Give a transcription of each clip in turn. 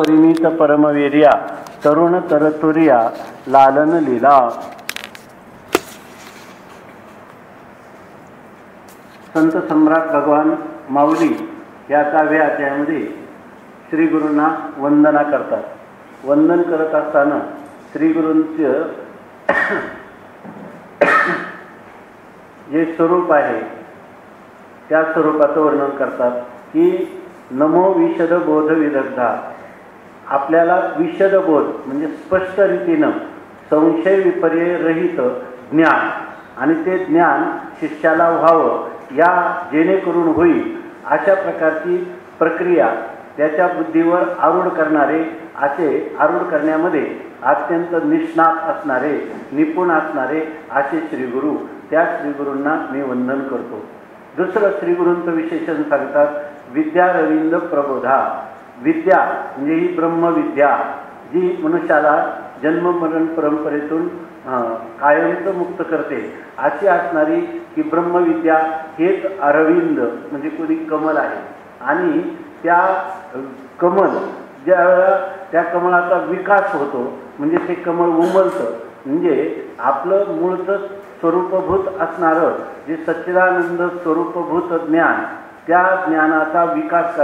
परिणीत परमवीर्या तरुण तरतुर्या लालन लीला। संत सम्राट भगवान माऊली या 10व्या अध्यायामध्ये श्री गुरूंना वंदना करतात। वंदन करत असताना श्री गुरूंचं जे स्वरूप आहे त्या स्वरूपाचं वर्णन करतात की नमो विशद बोध विदग्धा। आपल्याला विशद बोध म्हणजे स्पष्ट रीतीनं संशय विपर्य रहित ज्ञान आणि ते ज्ञान शिष्याला व्हावं या जेणेकरून होईल अशा प्रकारची प्रक्रिया त्याच्या बुद्धीवर आरूढ करणारे, असे आरूढ करण्यामध्ये अत्यंत निष्णात असणारे, निपुण असणारे असे श्रीगुरू, त्या श्रीगुरूंना मी वंदन करतो। दुसरं श्रीगुरूंचं विशेषण सांगतात विद्या रविंद्र प्रबोधा। विद्या म्हणजे ही ब्रह्मविद्या जी मनुष्याला जन्म मरण परंपरेतून कायमचं मुक्त करते अशी असणारी की ब्रह्मविद्या हेच अरविंद म्हणजे कोणी कमल आहे आणि त्या कमल ज्या वेळेला त्या कमळाचा विकास होतो म्हणजे ते कमळ उमलतं, म्हणजे आपलं मूळचं स्वरूपभूत असणारं जे सच्चिदानंद स्वरूपभूत ज्ञान, त्या ज्ञानाचा विकास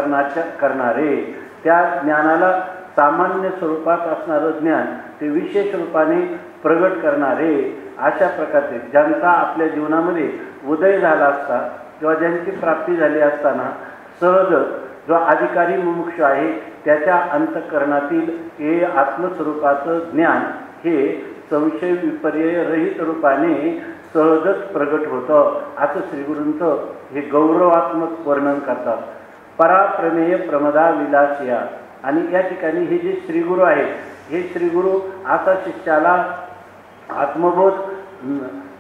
करणारे, त्या ज्ञानाला सामान्य स्वरूपात असणारं ज्ञान ते विशेष रूपाने प्रगट करणारे अशा प्रकारचे ज्यांचा आपल्या जीवनामध्ये उदय झाला असता किंवा ज्यांची प्राप्ती झाली असताना सहज जो अधिकारी मुमुक्ष आहे त्याच्या अंतःकरणातील हे आत्मस्वरूपाचं ज्ञान हे संशय विपर्य रहित रूपाने सहजच प्रगट होतं असं श्रीगुरूंचं हे गौरवात्मक वर्णन करतात। पराप्रमेय प्रमदा विलासिया। आणि या ठिकाणी हे जे श्रीगुरू आहेत हे श्रीगुरू असा शिष्याला आत्मबोध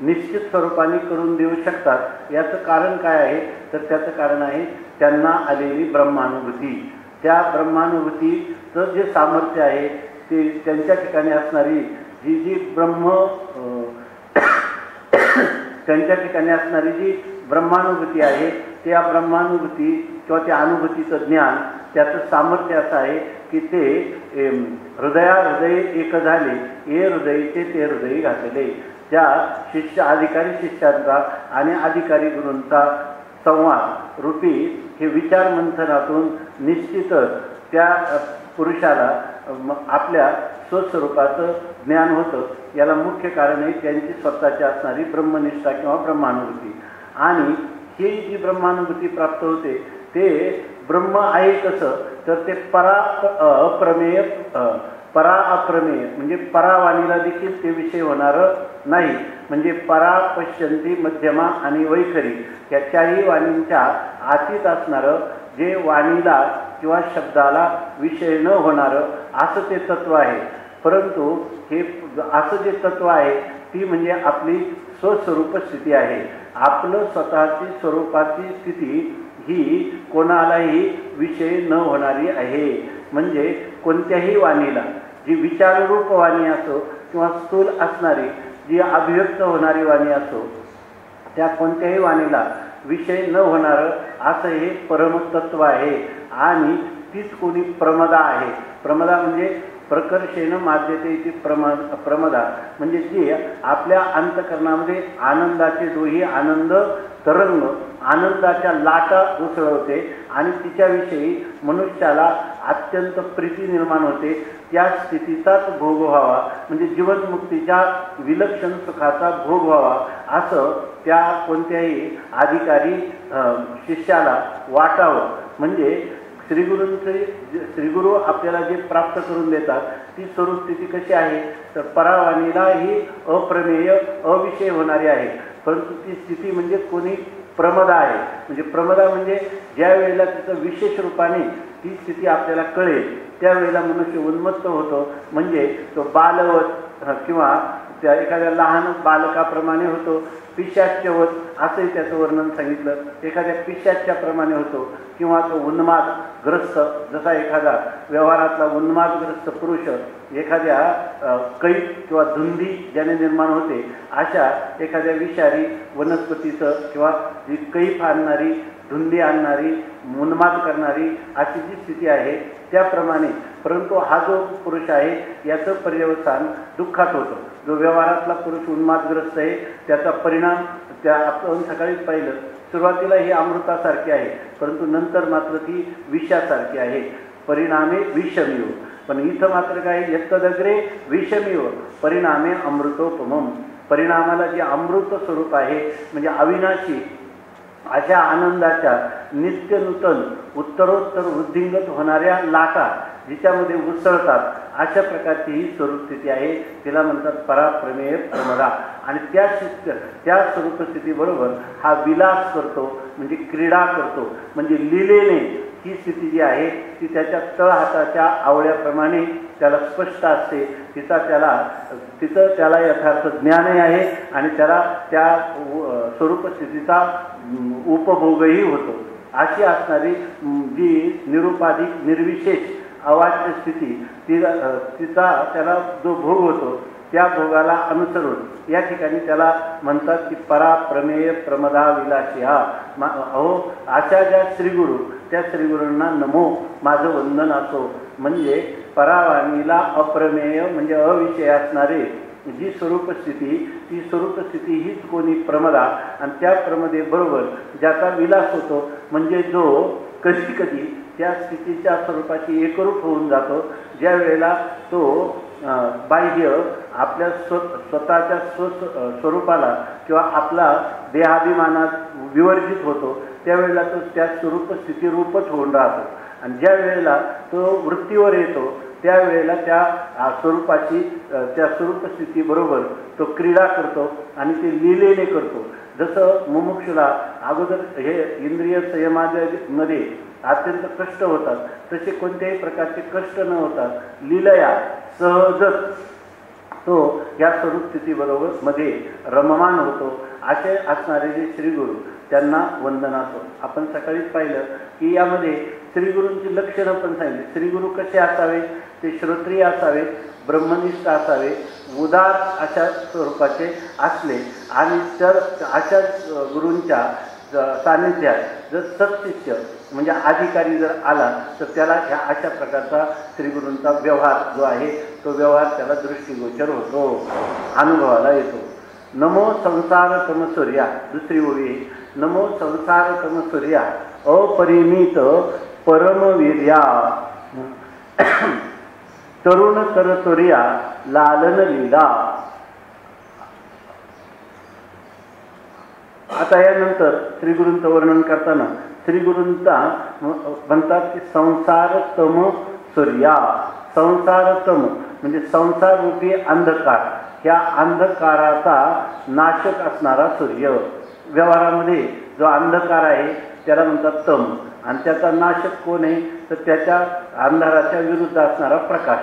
निश्चित स्वरूपाने करून देऊ शकतात। याचं कारण काय आहे तर त्याचं कारण आहे त्यांना आलेली ब्रह्मानुभूती। त्या ब्रह्मानुभूतीचं जे सामर्थ्य आहे ते त्यांच्या ठिकाणी असणारी जी त्यांच्या ठिकाणी असणारी जी ब्रह्मानुभूती आहे त्या ब्रह्मानुभूती किंवा त्या अनुभूतीचं ज्ञान त्याचं सामर्थ्य असं आहे की ते हृदय एक झाले हे हृदयीचे ते हृदयी घातले। त्या अधिकारी शिष्यांचा आणि अधिकारी गुरूंचा संवाद रूपी हे विचार मंथनातून निश्चितच त्या पुरुषाला आपल्या स्वस्वरूपाचं ज्ञान होतं। याला मुख्य कारण आहे त्यांची स्वतःची असणारी ब्रह्मनिष्ठा किंवा ब्रह्मानुभूती। आणि ही जी ब्रह्मानुभूती प्राप्त होते ते ब्रह्म आहे कसं तर ते अप्रमेय म्हणजे परावाणीला देखील ते विषय होणारं नाही। म्हणजे परा पश्यंती मध्यमा आणि वैखरी या चारही वाणींच्या आतीत असणारं जे वाणीला किंवा शब्दाला विषय न होणारं असं ते तत्व आहे। परंतु हे असं जे तत्व आहे ती म्हणजे आपली स्वस्वरूप स्थिती आहे। आपलं स्वतःची स्वरूपाची स्थिती ही कोणालाही विषय न होणारी आहे। म्हणजे कोणत्याही वाणीला जी विचाररूप वाणी असो किंवा स्थूल असणारी जी अभिव्यक्त होणारी वाणी असो त्या कोणत्याही वाणीला विषय न होणारं असं हे परमतत्व आहे। आणि तीच कोणी प्रमदा आहे। प्रमदा म्हणजे प्रकर्षेन माध्यते इति प्रमदा म्हणजे जी आपल्या अंतःकरणामध्ये आनंदाचे दोही आनंद तरंग आनंदाच्या लाटा उसळवते आणि तिच्याविषयी मनुष्याला अत्यंत प्रीती निर्माण होते। त्या स्थितीचाच भोग व्हावा म्हणजे जीवनमुक्तीच्या विलक्षण सुखाचा भोग व्हावा असं त्या कोणत्याही अधिकारी शिष्याला वाटावं। म्हणजे श्रीगुरू आपल्याला जे प्राप्त करून देतात ती स्वरूप स्थिती कशी आहे तर परावाणीला ही अप्रमेय अविषय होणारी आहे। परंतु ती स्थिती म्हणजे कोणी प्रमदा आहे। म्हणजे प्रमदा म्हणजे ज्या वेळेला तिचं विशेष रूपाने ती स्थिती आपल्याला कळेल त्यावेळेला मनुष्य उन्मत्त होतो। म्हणजे तो बालवत किंवा त्या एखाद्या लहान बालकाप्रमाणे होतो, पिशाच्यवत असंही त्याचं वर्णन सांगितलं। एखाद्या पिशाच्याप्रमाणे होतो किंवा तो उन्मादग्रस्त जसा एखादा व्यवहारातला उन्मादग्रस्त पुरुष एखाद्या कैफ किंवा धुंदी ज्याने निर्माण होते अशा एखाद्या विषारी वनस्पतीचं किंवा जी कैफ आणणारी धुंदी आणणारी उन्माद करणारी अशी जी स्थिती आहे त्याप्रमाणे परंतु हा जो पुरुष आहे याचं पर्यवसान दुःखात होतं. जो व्यवहारातला पुरुष उन्मादग्रस्त आहे त्याचा परिणाम त्या आपण सकाळीच पाहिलं, सुरुवातीला ही अमृतासारखी आहे परंतु नंतर मात्र ती विषासारखी आहे. परिणामे विषमिव. पण इथं मात्र काय, यत्तदग्रे विषमिव परिणामे अमृतोपमम. परिणामाला जे अमृत स्वरूप आहे म्हणजे अविनाशी अशा आनंदाच्या नित्य नूतन उत्तरोत्तर वृद्धिंगत होणाऱ्या लाटा जिच्यामध्ये उसळतात अशा प्रकारची ही स्वरूपस्थिती आहे. तिला म्हणतात पराप्रमेय प्रमदा. आणि त्या स्वरूपस्थितीबरोबर हा विलास करतो म्हणजे क्रीडा करतो. म्हणजे लीलेने ही स्थिती जी आहे ती त्याच्या तळहाताच्या आवळ्याप्रमाणे त्याला स्पष्ट असते. तिचं त्याला यथार्थ ज्ञानही आहे आणि त्याला त्या स्वरूपस्थितीचा उपभोगही होतो. अशी असणारी जी निरुपाधिक निर्विशेष अवाच्य स्थिती तिचा त्याला जो भोग होतो त्या भोगाला अनुसरून या ठिकाणी त्याला म्हणतात की पराप्रमेय प्रमदा विलासी. अहो अशा ज्या श्रीगुरु त्या श्रीगुरूंना नमो, माझं वंदन असो. म्हणजे परावाणीला अप्रमेय म्हणजे अविषय असणारे जी स्वरूपस्थिती, ती स्वरूपस्थिती हीच कोणी प्रमदा. आणि त्या प्रमदेबरोबर ज्याचा विलास होतो म्हणजे जो कधी कधी त्या स्थितीच्या स्वरूपाची एकरूप होऊन जातो. ज्या वेळेला तो बाह्य आपल्या स्वतःच्या स्वरूपाला किंवा आपला देहाभिमानात विवर्जित होतो त्यावेळेला तो त्या स्वरूपस्थिती रूपच होऊन राहतो. आणि ज्या वेळेला तो वृत्तीवर येतो त्यावेळेला त्या स्वरूपाची त्या स्वरूपस्थितीबरोबर तो क्रीडा करतो आणि ते लीलेने करतो. जसं मुमुक्षुला अगोदर हे इंद्रिय संयमामध्ये अत्यंत कष्ट होतात तसे कोणत्याही प्रकारचे कष्ट न होतात लीलया सहजच तो या स्वरूपस्थितीबरोबर मध्ये रममान होतो. असे असणारे जे श्रीगुरु त्यांना वंदन असो. आपण सकाळीच पाहिलं की यामध्ये श्रीगुरूंची लक्षणं पण सांगितली. श्रीगुरु कसे असावे, ते श्रोत्रिय असावे, ब्रह्मनिष्ठ असावे, उदार अशा स्वरूपाचे असले आणि तर अशा गुरूंच्या सानिध्यात जर सत्शिष्य म्हणजे अधिकारी जर आला तर त्याला ह्या अशा प्रकारचा श्रीगुरूंचा व्यवहार जो आहे तो व्यवहार त्याला दृष्टीगोचर होतो, अनुभवाला येतो. नमो संसार तमसूर्या. दुसरी ओळी, नमो संसार तमसूर्या अपरिमित परमवीर्या तरुण तरतुर्या लालन लीला. आता यानंतर श्रीगुरूंचं वर्णन करताना श्रीगुरूंचा म्हणतात की संसार तम सूर्या. संसार तम म्हणजे संसार रूपी अंधकार, ह्या अंधकाराचा नाशक असणारा सूर्य. व्यवहारामध्ये जो अंधकार आहे त्याला म्हणतात तम आणि त्याचा नाशक कोण आहे तर त्याच्या अंधाराच्या विरुद्ध असणारा प्रकाश.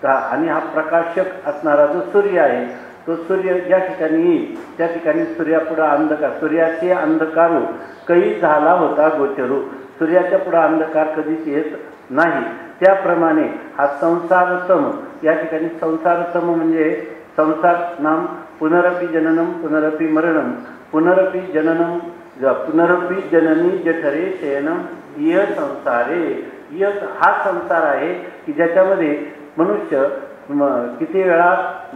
आणि हा प्रकाशक असणारा जो सूर्य आहे तो सूर्य ज्या ठिकाणी येईल त्या ठिकाणी सूर्यापुढं अंधकार, सूर्याचे अंधकारू काही झाला होता गोचरू. सूर्याच्या पुढं अंधकार कधीच येत नाही. त्याप्रमाणे हा संसारतम या ठिकाणी संसारतम म्हणजे संसार नाम पुनरपि जननम पुनरपि मरणम पुनरपि जननम पुनरपि जननी जठरे शयनम इह संसारे. इह हा संसार आहे की ज्याच्यामध्ये मनुष्य किती वेळा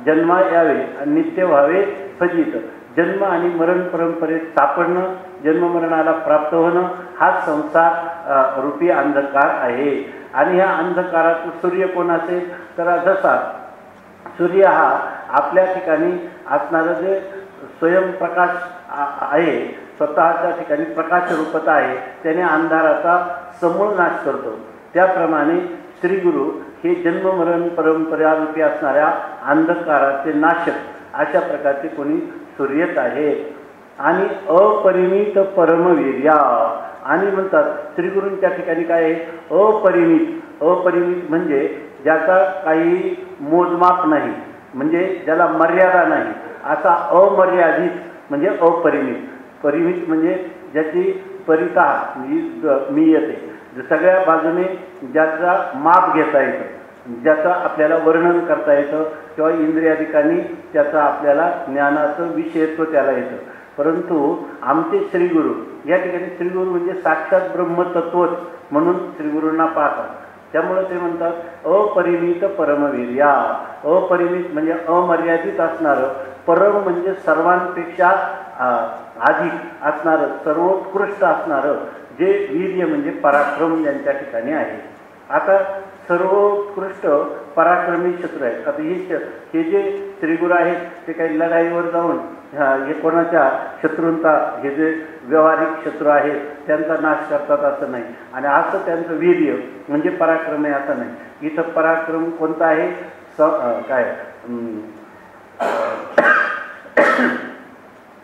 जन्मा यावे आणि नित्य व्हावे फजित. जन्म आणि मरण परंपरेत सापडणं, जन्ममरणाला प्राप्त होणं हा संसार रूपी अंधकार आहे. आणि ह्या अंधकारात सूर्य कोण असेल तर जसा सूर्य हा आपल्या ठिकाणी असणारं जे स्वयंप्रकाश आहे, स्वतःच्या ठिकाणी प्रकाश रूपता आहे, त्याने अंधाराचा समूळ नाश करतो. त्याप्रमाणे श्रीगुरु हे जन्ममरण परंपरारूपी असणाऱ्या अंधकाराचे नाशक अशा प्रकारचे कोणी सूर्यच आहेत. आणि अपरिमित परमवीर्या. आणि म्हणतात श्रीगुरूंच्या ठिकाणी काय आहे अपरिमित. अपरिमित म्हणजे ज्याचा काही मोजमाप नाही, म्हणजे ज्याला मर्यादा नाही, असा अमर्यादित म्हणजे अपरिमित. परिमित म्हणजे ज्याची परिता मी येते, सगळ्या बाजूने ज्याचा माप घेता येतं, ज्याचं आपल्याला वर्णन करता येतं किंवा इंद्रियाधिकांनी त्याचं आपल्याला ज्ञानाचं विषयत्व त्याला येतं. परंतु आमचे श्रीगुरु या ठिकाणी श्रीगुरु म्हणजे साक्षात ब्रह्मतत्वच म्हणून श्रीगुरूंना पाहतात. त्यामुळे ते म्हणतात अपरिमित परमवीर्या. अपरिमित म्हणजे अमर्यादित असणारं, परम म्हणजे सर्वांपेक्षा अधिक असणारं, सर्वोत्कृष्ट असणारं जे वीर्य म्हणजे पराक्रम ज्यांच्या ठिकाणी आहे. आता सर्वोत्कृष्ट पराक्रमी शत्रू आहेत. आता हे जे श्रीगुरु आहेत ते काही लढाईवर जाऊन हे कोणाच्या शत्रूंचा, हे जे व्यावहारिक शत्रू आहेत त्यांचा नाश करतात असं नाही, आणि असं त्यांचं वीर्य म्हणजे पराक्रम आहे असं नाही. इथं पराक्रम कोणता आहे? काय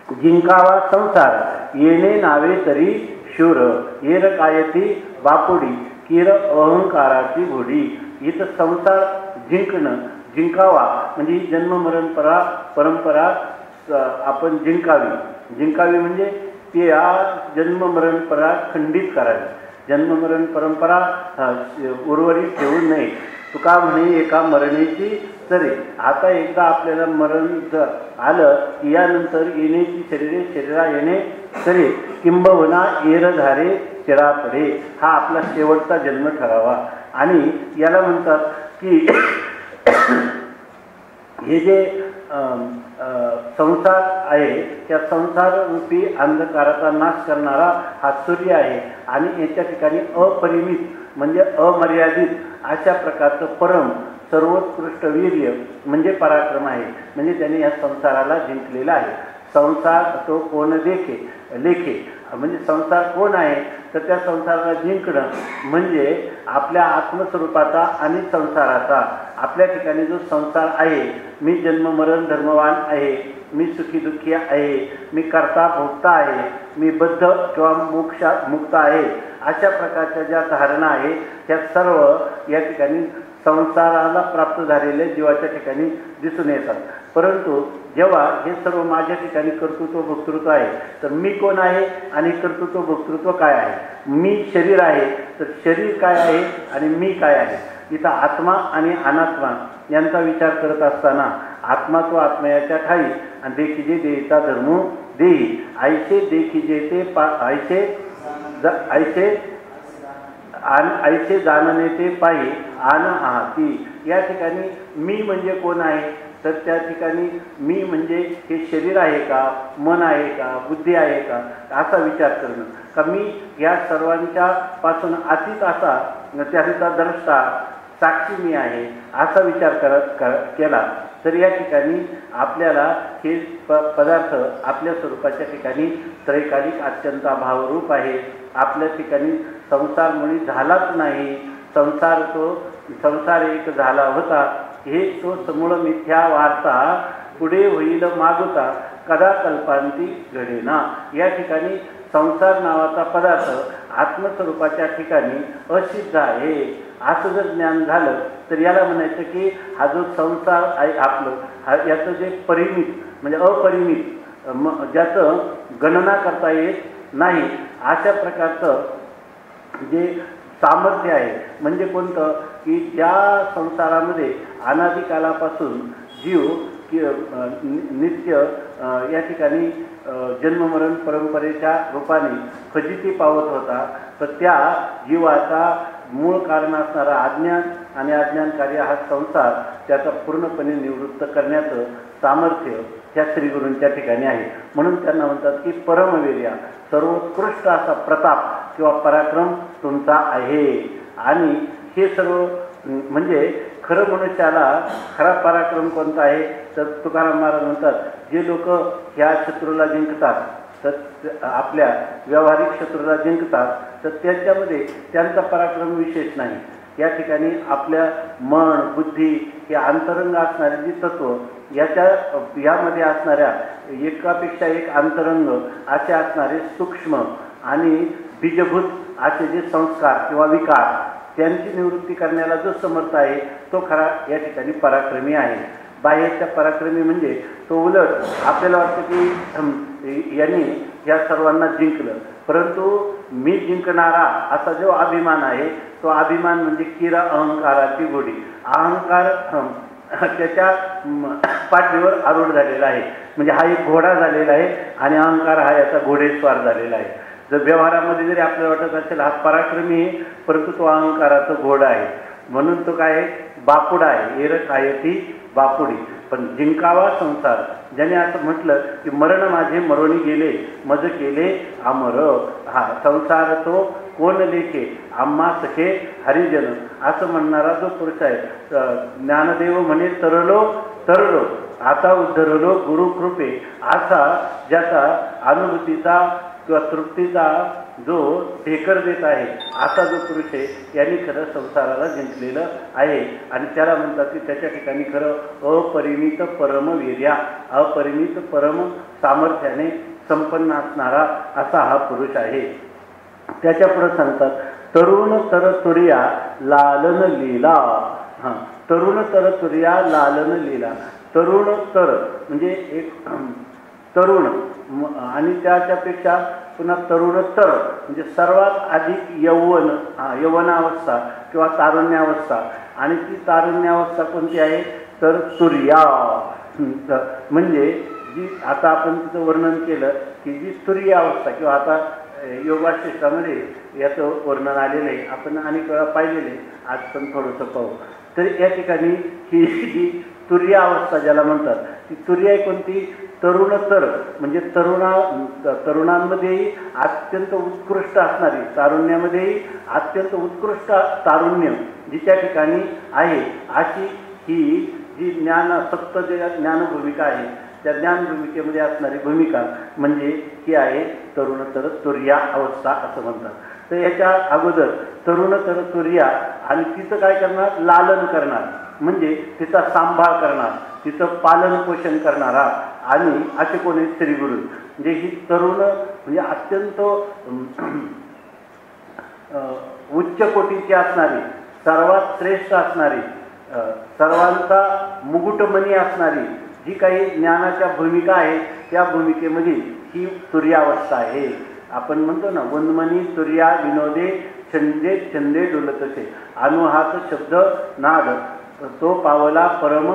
जिंकावा संसार येणे नावे तरी शूर, येर कायती बापुडी किर अहंकाराची घोडी. इथं संसार जिंकणं, जिंकावा म्हणजे जन्ममरण परंपरा आपण जिंकावी म्हणजे त्या जन्ममरण परंपरा खंडित करावी, जन्ममरण परंपरा उर्वरित ठेवू नये. तुका म्हणे एका मरणेची तरे. आता एकदा आपल्याला मरण जर आलं की यानंतर येण्याची शरीरा येणे तरे, किंबहुना येरधारे चिरापडे. हा आपला शेवटचा जन्म ठरावा. आणि याला म्हणतात की हे जे संसार आहे त्या संसार रूपी अंधकाराचा नाश करणारा हा सूर्य आहे, आणि याच्या ठिकाणी अपरिमित म्हणजे अमर्यादित अशा प्रकारचं परम सर्वोत्कृष्ट वीर्य म्हणजे पराक्रम आहे. म्हणजे त्याने या संसाराला जिंकलेला आहे. संसार तो कोण लेखे म्हणजे संसार कोण आहे तर त्या संसाराला जिंकणं म्हणजे आपल्या आत्मस्वरूपाचा आणि संसाराचा. आपल्या ठिकाणी जो संसार आहे, मी जन्ममरण धर्मवान आहे, मी सुखी दुःखी आहे, मी कर्ता भोक्ता आहे, मी बद्ध किंवा मुक्त आहे, अशा प्रकारच्या ज्या धारणा आहे त्या सर्व या ठिकाणी संसाराला प्राप्त झालेल्या जीवाच्या ठिकाणी दिसून येतात. परंतु जेव्हा हे सर्व माझ्या ठिकाणी कर्तृत्व भोक्तृत्व आहे तर मी कोण आहे आणि कर्तृत्व भोक्तृत्व काय आहे? मी शरीर आहे तर शरीर काय आहे आणि मी काय आहे? इथं आत्मा आणि अनात्मा यांचा विचार करत असताना आत्मा तो आत्मयाच्या ठाई आणि देखिजे देईचा धर्म देई, ऐसे देखिजे ते ऐसे जाणणे ते पायी आन आहाती. या ठिकाणी मी म्हणजे कोण आहे तर त्या ठिकाणी मी म्हणजे हे शरीर आहे का, मन आहे का, बुद्धी आहे का, असा विचार करणं. का मी या सर्वांच्या पासून अतीत असा त्याचा द्रष्टा साक्षी मी आहे असा विचार केला तर या ठिकाणी आपल्याला हे पदार्थ आपल्या स्वरूपाच्या ठिकाणी त्रैकालिक अत्यंत भावरूप आहे. आपल्या ठिकाणी संसारमुळे झालाच नाही, संसार एक झाला होता, हे तो समूळ मिथ्या वार्ता पुढे होईल मागुता कदा कल्पांती घडेना. या ठिकाणी संसार नावाचा पदार्थ आत्मस्वरूपाच्या ठिकाणी असिद्ध आहे असं जर ज्ञान झालं तर याला म्हणायचं की हा जो संसार आहे आपलं, याचं जे परिमित म्हणजे अपरिमित ज्याचं गणना करता येत नाही अशा प्रकारचं जे सामर्थ्य आहे म्हणजे कोणतं की ज्या संसारामध्ये अनादिकालापासून जीव नित्य या ठिकाणी जन्ममरण परंपरेच्या रूपाने फजिती पावत होता, तर त्या जीवाचा मूळ कारण असणारा अज्ञान आणि अज्ञानकारी हा संसार त्याचा पूर्णपणे निवृत्त करण्याचं सामर्थ्य त्या श्रीगुरूंच्या ठिकाणी आहे. म्हणून त्यांना म्हणतात की परमवीर्या, सर्वोत्कृष्ट असा प्रताप किंवा पराक्रम तुमचा आहे. आणि हे सर्व म्हणजे खरं मनुष्याला खरा पराक्रम कोणता आहे तर तुकाराम महाराज म्हणतात जे लोक ह्या शत्रूला जिंकतात तर आपल्या व्यावहारिक शत्रूला जिंकतात तर त्याच्यामध्ये त्यांचा पराक्रम विशेष नाही. या ठिकाणी आपल्या मन बुद्धी हे अंतरंग असणारे जी तत्व यामध्ये असणाऱ्या एकापेक्षा एक अंतरंग असे असणारे सूक्ष्म आणि बीजभूत असे जे संस्कार किंवा विकार त्यांची निवृत्ती करण्याला जो समर्थ आहे तो खरा या ठिकाणी पराक्रमी आहे. बाह्याच्या पराक्रमी म्हणजे तो उलट आपल्याला वाटतं की यांनी या सर्वांना जिंकलं, परंतु मी जिंकणारा असा जो अभिमान आहे तो अभिमान म्हणजे किरा अहंकाराची घोडी. अहंकार त्याच्या पाठीवर आरूढ झालेला आहे, म्हणजे हा एक घोडा झालेला आहे आणि अहंकार हा याचा घोडेस्वार झालेला आहे. जर व्यवहारामध्ये जरी आपल्याला वाटत असेल हा पराक्रमी आहे, परंतु तो अहंकाराचा घोडा आहे, म्हणून तो काय आहे, बापुडा आहे, एरक आहे ती बापुडी. पण जिंकावा संसार, ज्याने असं म्हटलं की मरण माझे मरोनी गेले, मज केले अमर. हा संसार तो कोण लेखे, आम्हा सखे हरिजन, असं म्हणणारा जो पुरुष आहे. ज्ञानदेव म्हणे तरलो तरलो, आता उद्धरलो गुरुकृपे, असा ज्याचा अनुभूतीचा किंवा तृप्तीचा जो ढेकर देत आहे, असा जो पुरुष आहे, यांनी खरं संसाराला जिंकलेलं आहे. आणि त्याला म्हणतात की त्याच्या ठिकाणी खरं अपरिमित परमवीर्या, अपरिमित परम सामर्थ्याने संपन्न असणारा असा हा पुरुष आहे. त्याच्या पुढे सांगतात तरुण तर तुर्या लालन लीला. हां, तरुण तर तुर्या लालन लीला. तरुण तर म्हणजे एक तरुण आणि त्याच्यापेक्षा पुन्हा तरुण तर म्हणजे सर्वात अधिक यौवन, यौवनावस्था किंवा तारुण्यावस्था. आणि ती तारुण्यावस्था कोणती आहे तर तुर्या, म्हणजे जी आता आपण तिचं वर्णन केलं की जी तुर्या अवस्था, किंवा आता योगाशिष्टामध्ये याचं वर्णन आलेलं आहे, आपण अनेक वेळा पाहिलेलं आहे, आज पण थोडंसं पाहू. तर या ठिकाणी ही जी तुर्या अवस्था ज्याला म्हणतात, ती तुर्या कोणती, तरुण तर म्हणजे तरुणांमध्येही अत्यंत उत्कृष्ट असणारी, तारुण्यामध्येही अत्यंत उत्कृष्ट तारुण्य जिच्या ठिकाणी आहे, अशी ही जी सप्त जे ज्ञानभूमिका आहे, त्या ज्ञानभूमिकेमध्ये असणारी भूमिका म्हणजे ही आहे तरुण तर तुर्या अवस्था असं म्हणतात. तर याच्या अगोदर तरुण तर तुर्या, आणि तिचं काय करणार, लालन करणार, म्हणजे तिचा सांभाळ करणार, तिचं पालन पोषण करणारा, आणि असे कोणी श्रीगुरु. म्हणजे ही तरुण म्हणजे अत्यंत उच्च कोटीची असणारी, सर्वात श्रेष्ठ असणारी, सर्वांचा मुकुटमणी असणारी जी काही ज्ञानाच्या भूमिका आहे, त्या भूमिकेमध्ये ही तुर्यावस्था आहे. आपण म्हणतो ना, वनमणी तुर्या विनोदे छंदे छंदे डुलतसे, अनुहात शब्द नाद तो पावला परम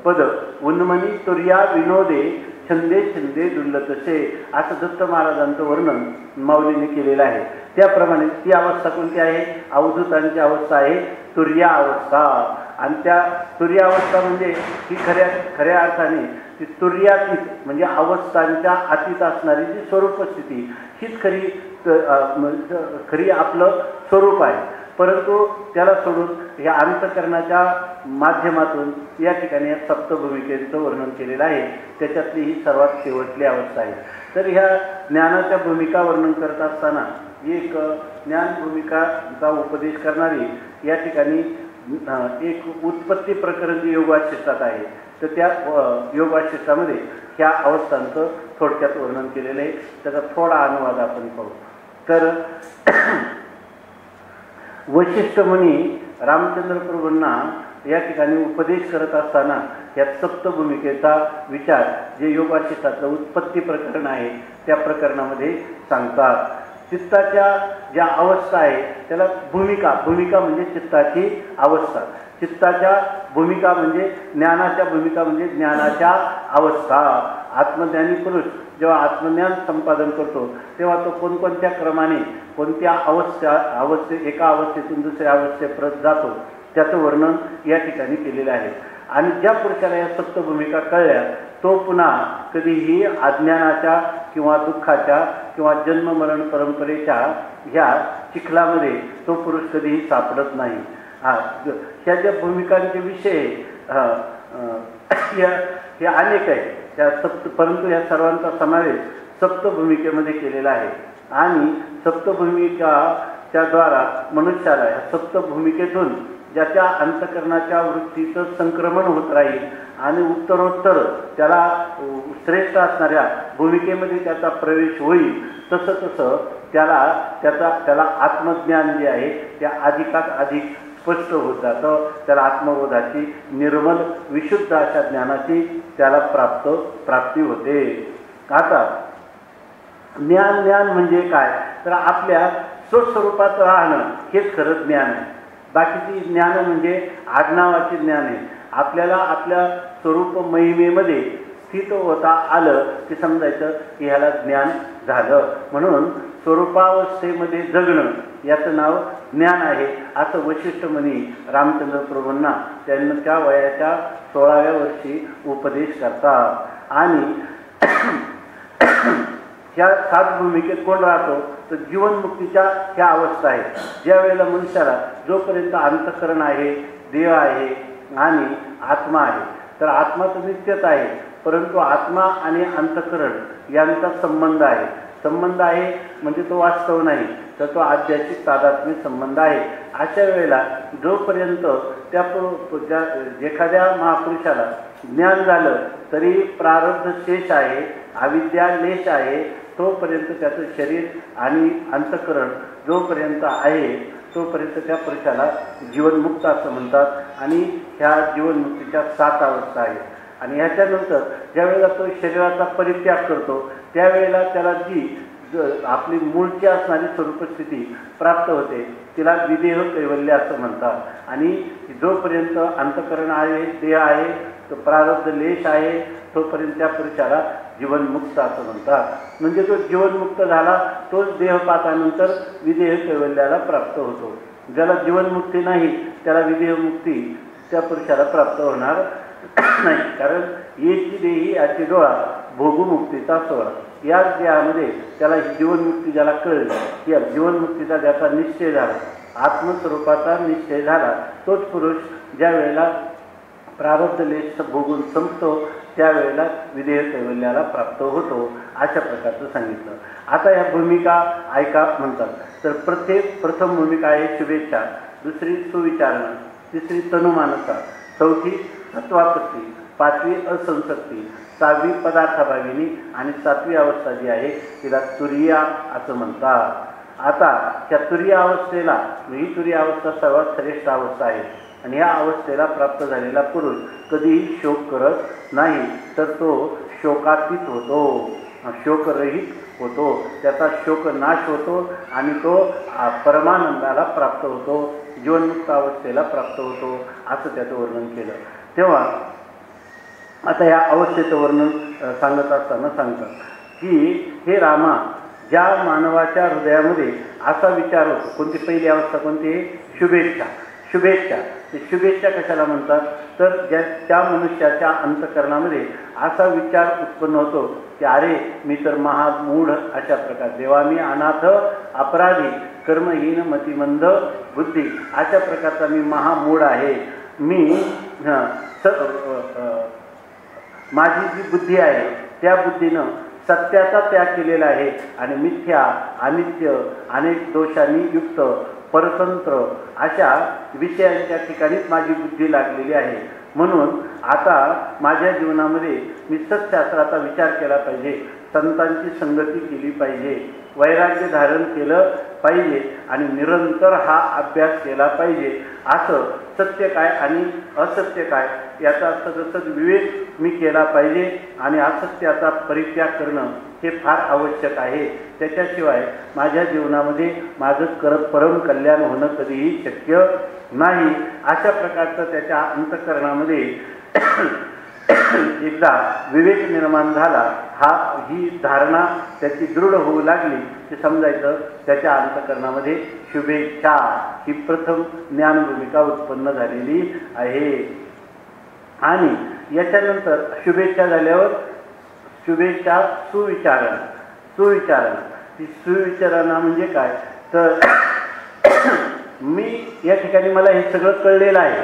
पद, उन्मनी तुर्या विनोदे छंदे छंदे डुलतसे, असं दत्त महाराजांचं वर्णन माऊलीने केलेलं आहे. त्याप्रमाणे ती अवस्था कोणती आहे, अवधूतांची अवस्था आहे तुर्या अवस्था. आणि त्या तुर्या अवस्था म्हणजे ही खऱ्या अर्थाने ती तुर्यातीत म्हणजे अवस्थांच्या अतीत असणारी जी स्वरूप स्थिती, हीच खरी आपलं स्वरूप आहे. परंतु त्याला सोडून ह्या अंतःकरणाच्या माध्यमातून या ठिकाणी या सप्तभूमिकेचं वर्णन केलेलं आहे. त्याच्यातली ही सर्वात शेवटली अवस्था आहे. तर ह्या ज्ञानाच्या भूमिका वर्णन करत असताना एक ज्ञान भूमिकाचा उपदेश करणारी या ठिकाणी एक उत्पत्ती प्रकरण जे योगवासिष्ठात आहे, तर त्या योगवासिष्ठामध्ये ह्या अवस्थांचं थोडक्यात वर्णन केलेलं आहे. त्याचा थोडा अनुवाद आपण पाहू. तर वशिष्ठ मुनी रामचंद्र प्रभूंना या ठिकाणी उपदेश करत असताना या सप्तभूमिकेचा विचार जे योगवासिष्ठातलं उत्पत्ती प्रकरण आहे त्या प्रकरणामध्ये सांगतात. चित्ताच्या ज्या अवस्था आहे त्याला भूमिका म्हणजे चित्ताची अवस्था, चित्ताच्या भूमिका म्हणजे ज्ञानाच्या भूमिका म्हणजे ज्ञानाच्या अवस्था. आत्मज्ञानी पुरुष जेव्हा आत्मज्ञान संपादन करतो तेव्हा तो कोणकोणत्या क्रमाने कोणत्या एका अवस्थेतून दुसऱ्या अवस्थेपर्यंत जातो त्याचं वर्णन या ठिकाणी केलेलं आहे. आणि ज्या पुरुषाला या सप्तभूमिका कळल्या तो पुन्हा कधीही अज्ञानाच्या किंवा दुःखाच्या किंवा जन्ममरण परंपरेच्या ह्या चिखलामध्ये तो पुरुष कधीही सापडत नाही. ह्या ज्या भूमिकांचे विषय हे अनेक आहे त्या परंतु या सर्वांचा समावेश सप्तभूमिकेमध्ये केलेला आहे. आणि सप्तभूमिकाच्या द्वारा मनुष्याला या सप्तभूमिकेतून ज्याच्या अंतःकरणाच्या वृत्तीचं संक्रमण होत राहील आणि उत्तरोत्तर त्याला श्रेष्ठ असणाऱ्या भूमिकेमध्ये त्याचा प्रवेश होईल, तसं त्याला आत्मज्ञान जे आहे त्या अधिकात अधिक स्पष्ट होत जातं. त्याला आत्मबोधाची निर्मल विशुद्ध अशा ज्ञानाची त्याला प्राप्ती होते. आता ज्ञान म्हणजे काय, तर आपल्या स्वस्वरूपात राहणं हेच खरं ज्ञान आहे. बाकीची ज्ञान म्हणजे आडनावाचे ज्ञान आहे. आपल्याला आपल्या स्वरूप महिमेमध्ये स्थित होता आलं की समजायचं की ह्याला ज्ञान झालं. म्हणून स्वरूपावस्थेमध्ये जगणं याचं नाव ज्ञान आहे, असं वशिष्ठ मुनी रामचंद्र प्रभूंना त्यांना त्या वयाच्या 16व्या वर्षी उपदेश करतात. आणि ह्या 7 भूमिकेत कोण राहतो तर जीवनमुक्तीच्या ह्या अवस्था आहेत. ज्या वेळेला मनुष्याला जोपर्यंत अंतःकरण आहे, देह आहे आणि आत्मा आहे, तर आत्मा तर नित्यच आहे, परंतु आत्मा आणि अंतःकरण यांचा संबंध आहे. संबंध आहे म्हणजे तो वास्तव नाही, तर तो आध्यात्मिक तादात्म्य संबंध आहे. अशा वेळेला जोपर्यंत त्या एखाद्या महापुरुषाला ज्ञान झालं तरी प्रारब्ध शेष आहे, अविद्या लेश आहे, तोपर्यंत त्याचं शरीर आणि अंतःकरण जोपर्यंत आहे तोपर्यंत त्या पुरुषाला जीवनमुक्त असं म्हणतात. आणि ह्या जीवनमुक्तीच्या 7 अवस्था आहेत. आणि ह्याच्यानंतर ज्यावेळेला तो शरीराचा परित्याग करतो त्यावेळेला त्याला जी आपली मूळची असणारी स्वरूपस्थिती प्राप्त होते तिला विदेह कैवल्य असं म्हणतात. आणि जोपर्यंत अंतःकरण आहे, देह आहे, तो प्रारब्ध लेश आहे, तोपर्यंत त्या पुरुषाला जीवनमुक्त असं म्हणतात. म्हणजे तो जीवनमुक्त झाला तोच देहपातानंतर विदेह कैवल्याला प्राप्त होतो. ज्याला जीवनमुक्ती नाही त्याला विदेहमुक्ती त्या पुरुषाला प्राप्त होणार नाही. कारण येची देही याची डोळा भोगुमुक्तीचा सोहळा, याच देहामध्ये त्याला जीवनमुक्ती ज्याला कळली, या जीवनमुक्तीचा ज्याचा निश्चय झाला, आत्मस्वरूपाचा निश्चय झाला, तोच पुरुष ज्या वेळेला प्रारब्ध लेश भोगून संपतो त्यावेळेला विदेह कैवल्याला प्राप्त होतो. अशा प्रकारचं सांगितलं. आता या भूमिका ऐका म्हणतात. तर प्रथम भूमिका आहे शुभेच्छा, दुसरी सुविचारणा, तिसरी तनुमानता, चौथी सत्वापत्ती, 5वी असंसक्ती, 6वी पदार्थाभाविनी आणि 7वी अवस्था जी आहे तिला तुरिया असं म्हणतात. आता त्या तुरिया अवस्थेला, ही तुरिया अवस्था सर्वात श्रेष्ठ अवस्था आहे. आणि या अवस्थेला प्राप्त झालेला पुरुष कधीही शोक करत नाही, तर तो शोकातीत होतो, शोकरहित होतो, त्याचा शोक नाश होतो आणि तो परमानंदाला प्राप्त होतो, जीवनमुक्त अवस्थेला प्राप्त होतो, असं त्याचं वर्णन केलं. तेव्हा आता या अवस्थेचं वर्णन सांगत असताना सांगतात की हे रामा, ज्या मानवाच्या हृदयामध्ये असा विचार होतो, कोणती पहिली अवस्था कोणती? शुभेच्छा. शुभेच्छा, ते शुभेच्छा कशाला म्हणतात तर त्या मनुष्याच्या अंतःकरणामध्ये असा विचार उत्पन्न होतो की अरे मी तर महामूढ, अशा प्रकार देवा मी अनाथ, अपराधी, कर्महीन, मतिमंद बुद्धी, अशा प्रकारचा मी महामूढ आहे. मी माझी जी बुद्धी आहे त्या बुद्धीनं सत्याचा त्याग केलेला आहे आणि मिथ्या, अनित्य, अनेक दोषांनी युक्त, परतंत्र अशा विषयांच्या ठिकाणीच माझी बुद्धी लागलेली आहे. म्हणून आता माझ्या जीवनामध्ये मी सत्शास्त्राचा विचार केला पाहिजे, संतांची संगती केली पाहिजे, वैराग्य धारण केलं पाहिजे आणि निरंतर हा अभ्यास केला पाहिजे. असं सत्य काय आणि असत्य काय याचा सदसद विवेक मी केला पाहिजे आणि असत्याचा परित्याग करणं हे फार आवश्यक आहे. त्याच्याशिवाय माझ्या जीवनामध्ये माझं परम कल्याण होणं कधीही शक्य नाही. अशा प्रकारचं त्याच्या अंतःकरणामध्ये एकदा विवेक निर्माण झाला, ही धारणा त्याची दृढ होऊ लागली की समजायचं त्याच्या अंतःकरणामध्ये शुभेच्छा ही प्रथम ज्ञानभूमिका उत्पन्न झालेली आहे. आणि याच्यानंतर शुभेच्छा झाल्यावर शुभेच्छा सुविचारणा. सुविचारणा ही सुविचारणा म्हणजे काय तर मी या ठिकाणी मला हे सगळं कळलेलं आहे,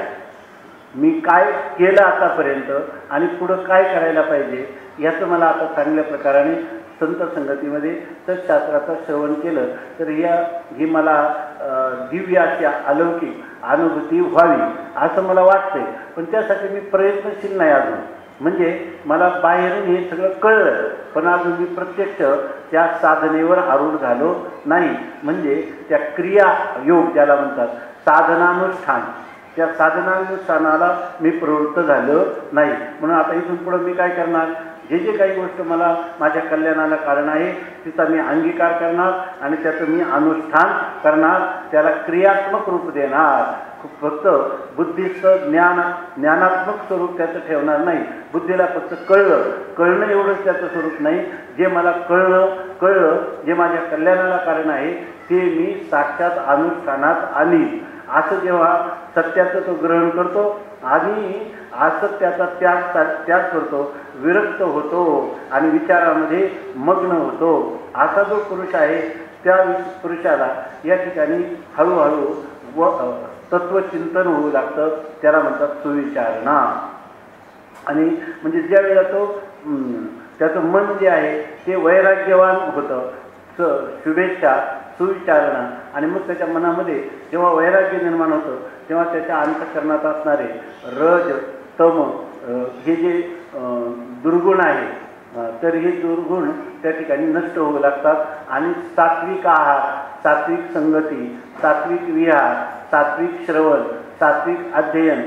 मी काय केलं आतापर्यंत आणि पुढं काय करायला पाहिजे याचं मला आता चांगल्या प्रकाराने संत संगतीमध्ये सत्शास्त्राचं श्रवण केलं तर ही मला दिव्य अशी अलौकिक अनुभूती व्हावी असं मला वाटतंय. पण त्यासाठी मी प्रयत्नशील नाही अजून. म्हणजे मला बाहेरून हे सगळं कळलं पण अजून मी प्रत्यक्ष त्या साधनेवर आरूढ झालो नाही. म्हणजे त्या क्रिया योग ज्याला म्हणतात, साधनानुष्ठान, त्या साधनानुष्ठानाला मी प्रवृत्त झालो नाही. म्हणून आता इथून पुढे मी काय करणार, जे काही गोष्ट मला माझ्या कल्याणाला कारण आहे तिचा मी अंगीकार करणार आणि त्याचं मी अनुष्ठान करणार, त्याला क्रियात्मक रूप देणार. फक्त बुद्धीस्त ज्ञानात्मक स्वरूप त्याचं ठेवणार नाही. बुद्धीला फक्त कळणं एवढंच त्याचं स्वरूप नाही. जे मला कळलं जे माझ्या कल्याणाला कारण आहे ते मी साक्षात अनुष्ठानात आणीन असं जेव्हा सत्याचं तो ग्रहण करतो आणि असत्याचा त्याग करतो, विरक्त होतो आणि विचारामध्ये मग्न होतो, असा जो पुरुष आहे त्या पुरुषाला या ठिकाणी हळूहळू तत्वचिंतन होऊ लागतं. त्याला म्हणतात सुविचारणा. आणि म्हणजे ज्या वेळेला तो त्याचं मन जे आहे ते वैराग्यवान होतं, शुभेच्छा सुविचारणा, आणि मग त्याच्या मनामध्ये जेव्हा वैराग्य निर्माण होतं तेव्हा त्याच्या अंतःकरणात असणारे रज तम हे जे दुर्गुण आहे तर हे दुर्गुण त्या ठिकाणी नष्ट होऊ लागतात आणि सात्विक आहार, सात्विक संगती, सात्विक विहार, सात्विक श्रवण, सात्विक अध्ययन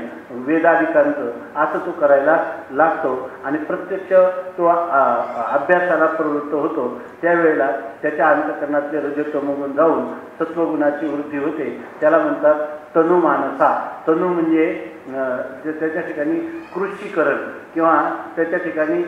वेदाधिकांचं असं तो करायला लागतो आणि प्रत्यक्ष तो अभ्यासाला प्रवृत्त होतो. त्यावेळेला त्याच्या अंतःकरणातले रजतमोगुण जाऊन सत्वगुणाची वृद्धी होते. त्याला म्हणतात तनुमानसा. तनु म्हणजे त्याच्या ठिकाणी कृषीकरण किंवा त्याच्या ठिकाणी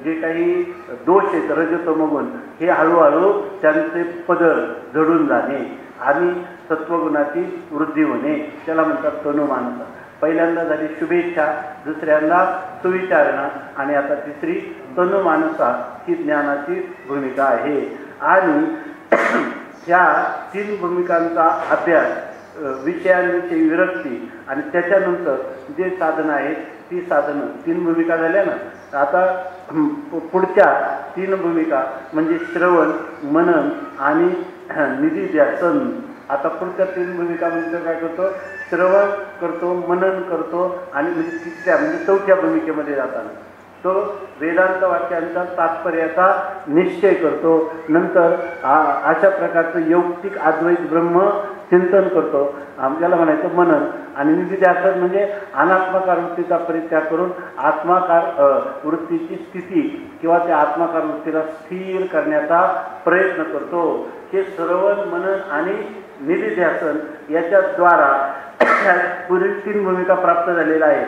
जे काही दोष आहेत रजतमोगुण हे हळूहळू त्यांचे पदर झडून जाणे आणि सत्वगुणाची वृद्धी होणे त्याला म्हणतात तनुमानसा. पहिल्यांदा झाली शुभेच्छा, दुसऱ्यांदा सुविचारणा आणि आता तिसरी तनुमानसा ही ज्ञानाची भूमिका आहे. आणि ह्या 3 भूमिकांचा अभ्यास, विषयांविषयी विरक्ती आणि त्याच्यानंतर जे साधनं आहेत ती साधनं 3 भूमिका झाल्या ना. आता पुढच्या 3 भूमिका म्हणजे श्रवण, मनन आणि निधिध्यासन. आता पुढच्या 3 भूमिका म्हणजे काय करतो, श्रवण करतो, मनन करतो आणि म्हणजे तिसऱ्या म्हणजे 4थ्या भूमिकेमध्ये जाताना तो वेदांत वाक्यांचा तात्पर्याचा निश्चय करतो. नंतर अशा प्रकारचं यौक्तिक अद्वैत ब्रह्म चिंतन करतो, आपल्याला म्हणायचं मनन. आणि निधिध्यासन म्हणजे अनात्माकार वृत्तीचा परित्याग करून आत्माकार वृत्तीची स्थिती किंवा त्या आत्माकार वृत्तीला स्थिर करण्याचा प्रयत्न करतो. हे श्रवण, मनन आणि निधिध्यासन याच्याद्वारा पुढील 3 भूमिका प्राप्त झालेल्या आहेत.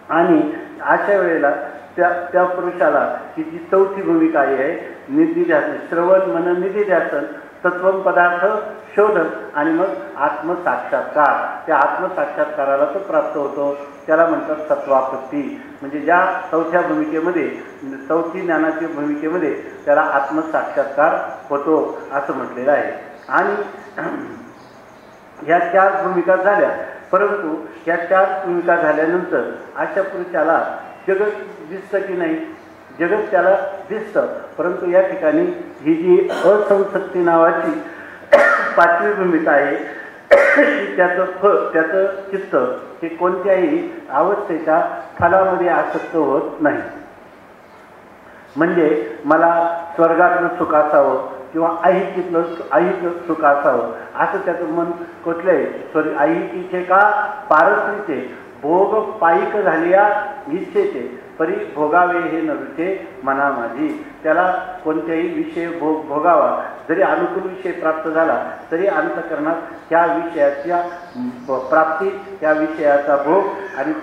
आणि अशा वेळेला त्या पुरुषाला ही जी 4थी भूमिका आहे निधिध्यासन, श्रवण, मनन, निधिध्यासन, तत्वम पदार्थ शोधन आणि मग आत्मसाक्षात्कार. त्या आत्मसाक्षात्काराला तो प्राप्त होतो. त्याला म्हणतात सत्वापत्ती. म्हणजे ज्या 4थ्या भूमिकेमध्ये 4थी ज्ञानाच्या भूमिकेमध्ये त्याला आत्मसाक्षात्कार होतो असं म्हटलेलं आहे. आणि ह्या 4 भूमिका झाल्या, परंतु ह्या 4 भूमिका झाल्यानंतर अशा पुरुषाला जगत दिसतं की नाही, जगत त्याला दिसतं. परंतु या ठिकाणी ही जी असंसक्ती नावाची 5वी भूमिका आहे त्याचं चित्त हे कोणत्याही अवस्थेच्या फलामध्ये आसक्त होत नाही. म्हणजे मला स्वर्गातलं सुख असावं किंवा ऐहिक सुख असावं असं त्याचं मन कुठलंही ऐहिकीचे का पारसरीचे भोग पायिक झाल्या इच्छेचे परी भोगावे हे नव्हते मना माझी. त्याला कोणत्याही विषय भोगावा, जरी अनुकूल विषय प्राप्त झाला तरी अंतःकरणात त्या विषयाच्या प्राप्ती, त्या विषयाचा भोग आणि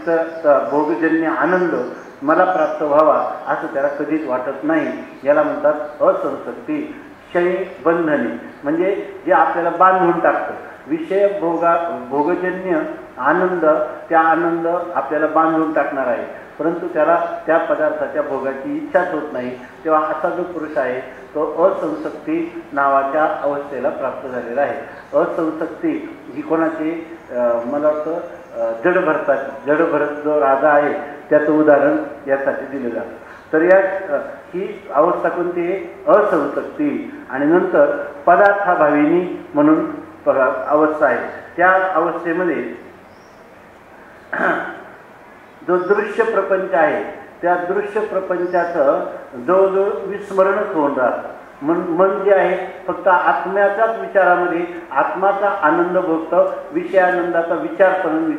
भोगजन्य आनंद मला प्राप्त व्हावा असं त्याला कधीच वाटत नाही. याला म्हणतात असंसक्ती. क्षय बंधने म्हणजे जे आपल्याला बांधून टाकतं. विषय भोगजन्य आनंद, त्या आनंद आपल्याला बांधून टाकणार आहे, परंतु त्याला त्या पदार्थाच्या भोगाची इच्छाच होत नाही. तेव्हा असा जो पुरुष आहे तो असंसक्ती नावाच्या अवस्थेला प्राप्त झालेला आहे. असंसक्ती ही कोणाची, मला वाटतं जडभरत जो राजा आहे त्याचं उदाहरण यासाठी दिलं जातं. तर या ही अवस्था कोणती आहे, असंसक्ती. आणि नंतर पदार्थाभाविनी म्हणून अवस्था आहे. त्या अवस्थेमध्ये जो दृश्य प्रपंच आहे त्या दृश्य प्रपंचाचं जवळजवळ विस्मरणच होऊन राहतं. मन जे आहे फक्त आत्म्याच्याच विचारामध्ये आत्माचा आनंद भोगतं, विषयानंदाचा विचार करून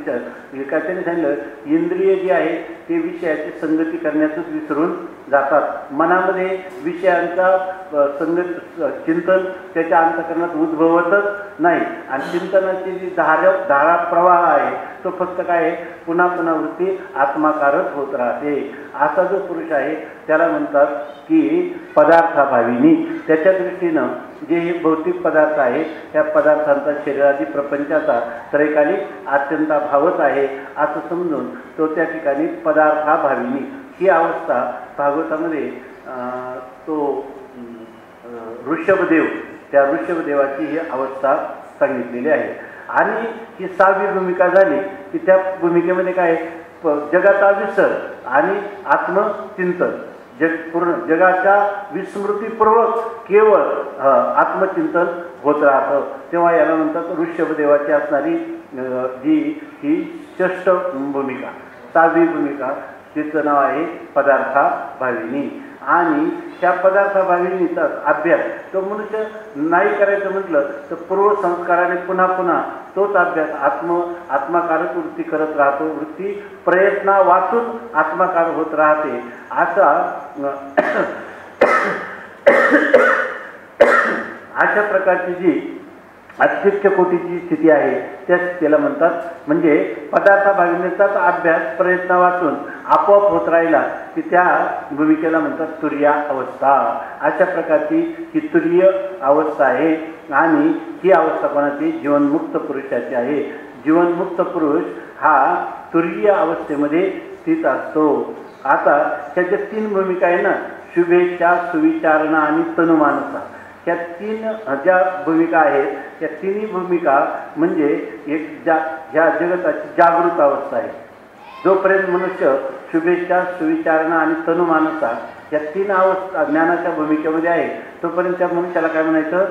काय त्यांनी सांगितलं, इंद्रिय जी आहे ते विषयाची संगती करण्यातच विसरून जातात. मनामध्ये विषयांचा चिंतन त्याच्या अंतःकरणात उद्भवतच नाही आणि चिंतनाची जी धारा प्रवाह आहे तो फक्त काय आहे, पुन्हा पुन्हा वृत्ती आत्माकारच होत राहते. असा जो पुरुष आहे त्याला म्हणतात की पदार्थाभाविनी. त्याच्या दृष्टीनं जे हे भौतिक पदार्थ आहेत त्या पदार्थांचा शरीरादी प्रपंचाचा त्रैकालिक आत्यंताभावच आहे असं समजून तो त्या ठिकाणी पदार्थाभाविनी ही अवस्था भागवतामध्ये तो ऋषभदेव, त्या ऋषभदेवाची ही अवस्था सांगितलेली आहे. आणि ही 6वी भूमिका झाली की त्या भूमिकेमध्ये काय जगाचा विसर आणि आत्मचिंतन, पूर्ण जगाच्या विस्मृतीपूर्वक केवळ आत्मचिंतन होत राहतं. तेव्हा याला म्हणतात ऋषभदेवाची असणारी जी ही 6ष्ठ भूमिका, 6वी भूमिका, तिचं नाव आहे पदार्थाभाविनी. आणि त्या पदार्थाभाविनीचा अभ्यास तो मनुष्य नाही करायचं म्हटलं तर पूर्वसंस्काराने पुन्हा पुन्हा तोच अभ्यास आत्माकारक वृत्ती करत राहतो. वृत्ती प्रयत्ना वाचून आत्माकार होत राहते. अशा प्रकारची जी अत्युच्च कोटीची स्थिती आहे त्या स्थितीला म्हणतात. म्हणजे पदार्थाभाविनीचाच अभ्यास प्रयत्न वाचून आपोआप होत राहिला की त्या भूमिकेला म्हणतात तुरीय अवस्था. अशा प्रकारची ही तुरीय अवस्था आहे. आणि ही अवस्था कोणाची? जीवनमुक्त पुरुषाची आहे. जीवनमुक्त पुरुष हा तुरीय अवस्थेमध्ये स्थित असतो. आता त्याच्या 3 भूमिका आहे ना, शुभेच्छा, सुविचारणा आणि तनुमानसा. ह्या 3 ज्या भूमिका आहेत त्या 3ही भूमिका म्हणजे एक ह्या जगताची जागृत अवस्था आहे. जोपर्यंत मनुष्य शुभेच्छा, सुविचारणा आणि तनुमानसा या 3 अवस्था ज्ञानाच्या भूमिकेमध्ये आहे तोपर्यंत त्या मनुष्याला काय म्हणायचं?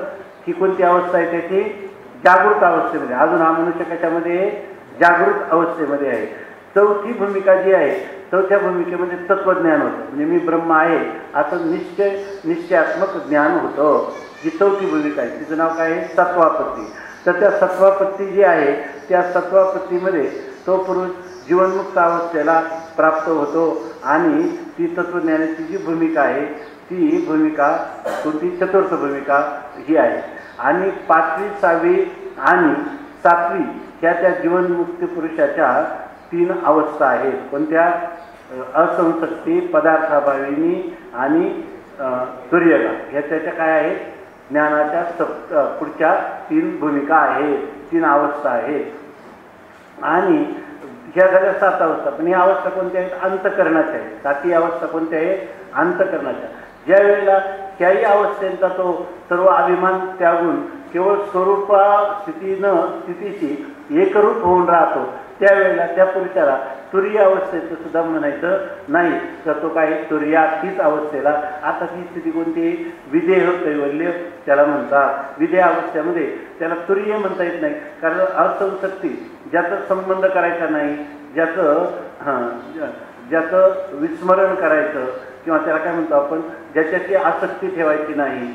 ही कोणती अवस्था आहे? त्याची जागृत अवस्थेमध्ये. अजून हा मनुष्य कशामध्ये? जागृत अवस्थेमध्ये आहे. 4थी भूमिका जी आहे, 4थ्या भूमिकेमध्ये तत्वज्ञान होतं. म्हणजे मी ब्रह्म आहे असं निश्चयात्मक ज्ञान होतं. जी 4थी भूमिका आहे तिचं नाव काय आहे? सत्वापत्ती. तर त्या सत्वापत्ती जी आहे त्या सत्वापत्तीमध्ये तो पुरुष जीवनमुक्त अवस्थेला प्राप्त होतो. आणि ती तत्वज्ञानाची जी भूमिका आहे ती भूमिका कोणती? 4th भूमिका ही आहे. आणि 5वी, 6वी आणि 7वी ह्या त्या जीवनमुक्त पुरुषाच्या 3 अवस्था आहेत. कोणत्या? असंसक्ती, पदार्थाभाविनी आणि तुर्यगा. ह्या त्याच्या काय आहेत? ज्ञानाच्या पुढच्या 3 भूमिका आहेत, 3 अवस्था आहेत. आणि ह्या झाल्या 7 अवस्था. पण ह्या अवस्था कोणत्या आहेत? अंतःकरणाच्या आहेत. 7ही अवस्था कोणत्या आहेत? अंतःकरणाच्या. ज्या वेळेला त्याही अवस्थेचा तो सर्व अभिमान त्यागून केवळ स्वरूपा स्थितीशी एकरूप होऊन राहतो त्यावेळेला त्या पुरुषाला तुरीय अवस्थेचं सुद्धा म्हणायचं नाही. तर तो काय? तुर्यातीत अवस्थेला. आता ती स्थिती कोणती? विदेह कैवल्य त्याला म्हणतात. विदेह अवस्थेमध्ये त्याला तुरीय म्हणता येत नाही कारण असंसक्ती, ज्याचा संबंध करायचा नाही, ज्याचं विस्मरण करायचं किंवा त्याला काय म्हणतो आपण, ज्याच्याची आसक्ती ठेवायची नाही,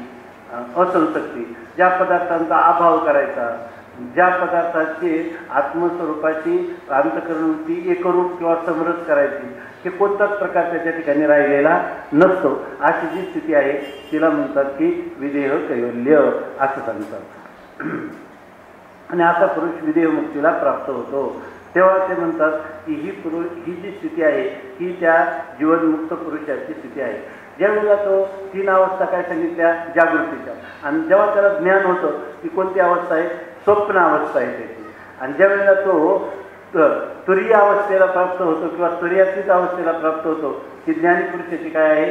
असंसक्ती, ज्या पदार्थांचा अभाव करायचा, ज्या पदार्थाची आत्मस्वरूपाची अंतःकरणवृत्ती एकरूप किंवा समरस करायची, हे कोणताच प्रकार त्याच्या ठिकाणी राहिलेला नसतो. अशी जी स्थिती आहे तिला म्हणतात की विदेह कैवल्य असं सांगतात. आणि असा पुरुष विदेह मुक्तीला प्राप्त होतो. तेव्हा ते म्हणतात की ही जी स्थिती आहे ही त्या जीवनमुक्त पुरुषाची स्थिती आहे. ज्यावेळेला तो 3 अवस्था काय सांगितल्या? जागृतीच्या. आणि जेव्हा त्याला ज्ञान होतं ती कोणती अवस्था आहे? स्वप्न अवस्था आहे त्याची. आणि ज्यावेळेला तो तुरीय अवस्थेला प्राप्त होतो किंवा तुर्यातीत अवस्थेला प्राप्त होतो ती ज्ञानी पुरुषाची काय आहे?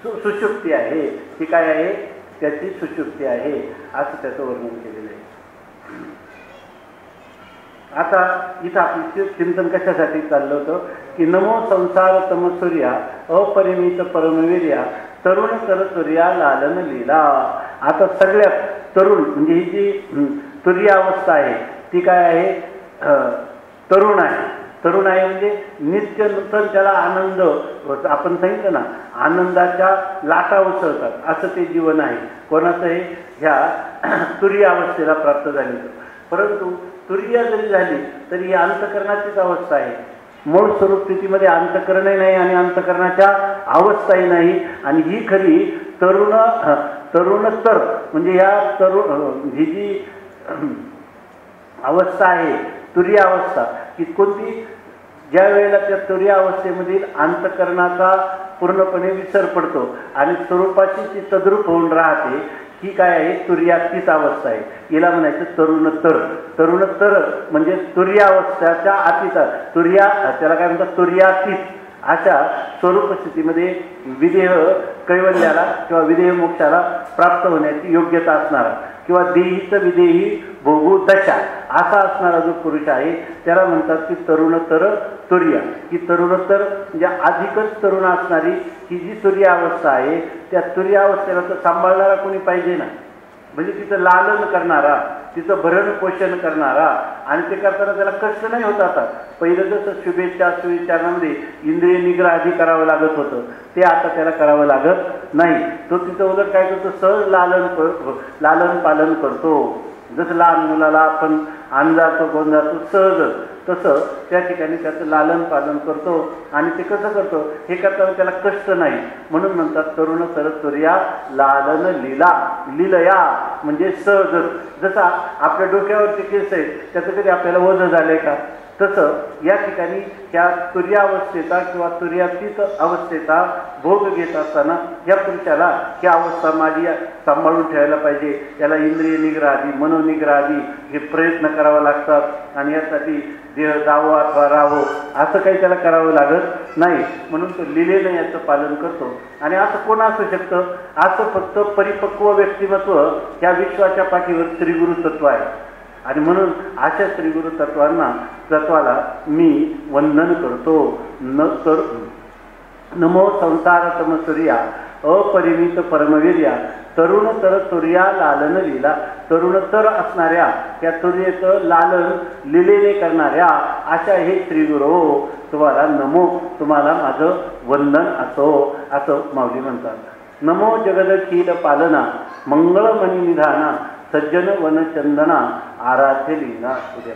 सुषुप्ती आहे. ती काय आहे? त्याची सुषुप्ती आहे असं त्याचं वर्णन केलेलं आहे. आता इथं आपलं चिंतन कशासाठी चाललं होतं की नमो संसार तमसूर्या अपरिमित परमवीर्या तरुण कर सूर्या लालन लीला. आता सगळ्यात तरुण म्हणजे ही जी तुरीय अवस्था आहे ती काय आहे? तरुण आहे. तरुण आहे म्हणजे नित्य नूतन त्याला आनंद, आपण सांगितलं ना, आनंदाच्या लाटा उसळतात असं ते जीवन आहे. कोणाचं हे? ह्या तुरीय अवस्थेला प्राप्त झालेलं. परंतु तुरीय जरी झाली तरी ही अंतःकरणाचीच अवस्था आहे. मूळ स्वरूप स्थितीमध्ये अंतःकरणही नाही आणि अंतःकरणाच्या अवस्थाही नाही. आणि ही खरी तरुणतर म्हणजे या ही जी अवस्था आहे तुरीय अवस्था, की कोणती ज्या वेळेला त्या तुरीय अवस्थेमधील अंतःकरणाचा पूर्णपणे विसर पडतो आणि स्वरूपाशी ती तद्रूप होऊन राहते, ही काय आहे तुर्यातीत अवस्था आहे. हिला म्हणायचं तरुणतर. तरुणतर म्हणजे तुर्यावस्थाच्या अतीत, त्याला काय म्हणतात तुर्यातीत अशा स्वरूप स्थितीमध्ये विदेह कैवल्याला किंवा विदेह मोक्षाला प्राप्त होण्याची योग्यता असणारा किंवा देहीचं विदेही भोगू दशा असा असणारा जो पुरुष आहे त्याला म्हणतात की तरुणतर तुर्या. ही तरुणतर म्हणजे अधिकच तरुण असणारी ही जी तुर्यावस्था आहे, त्या तुर्यावस्थेला तर सांभाळणारा कोणी पाहिजे ना. म्हणजे तिचं लालन करणारा, तिचं भरण पोषण करणारा, आणि ते करताना त्याला कष्ट नाही होत. आता पहिलं जसं शुभेच्छा सुविचारांमध्ये इंद्रिय निग्रह आधी करावं लागत होतं, ते आता त्याला करावं लागत नाही. तो तिचं उलट काय करतो, सहज लालन पालन करतो. जसं लहान मुलाला आपण आणजातो गोंजातो सहज, तसं त्या ठिकाणी त्याचं लालन पालन करतो. आणि ते कसं करतो, हे करताना त्याला कष्ट नाही. म्हणून म्हणतात तरुणतर तुर्या लालन लीलया, म्हणजे सहज. जसं आपल्या डोक्यावरचे केस आहेत त्याचं कधी आपल्याला ओझं झालंय का, तसं या ठिकाणी ह्या तुर्यावस्थेचा किंवा तुर्यातीत अवस्थेचा भोग घेत असताना या पुरुषाला ही अवस्था माझी सांभाळून ठेवायला पाहिजे. याला इंद्रिय निग्रह आधी मनोनिग्रह आधी हे प्रयत्न करावे लागतात. आणि यासाठी देह जावो अथवा राहावो असं काही त्याला करावं लागत नाही. म्हणून तो लिलेनं याचं पालन करतो. आणि असं कोण असू शकतं, असं फक्त परिपक्व व्यक्तिमत्व या विश्वाच्या पाठीवर श्रीगुरु तत्व आहे. आणि म्हणून अशा श्रीगुरु तत्वाला मी वंदन करतो. नमो संसारतम सूर्या अपरिमित परमवीर्या तरुणतर तुर्या लालन लीला. तरुणतर असणाऱ्या त्या तुर्येचं लालन लिलेने करणाऱ्या अशा हे श्रीगुरू तुम्हाला नमो, तुम्हाला माझं वंदन असो, असं माऊली म्हणतात. नमो जगदखिल पालना मंगळमणी निधाना सज्जन वनचंदना आराध्य लीला. उद्या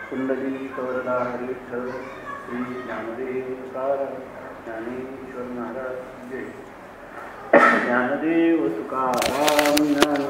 कुंडली कवरदा हरिष्ठ श्री ज्ञानदेव तुकाराम ज्ञानेश्वर महाराज. ज्ञानदेव तुकाराम ज्ञान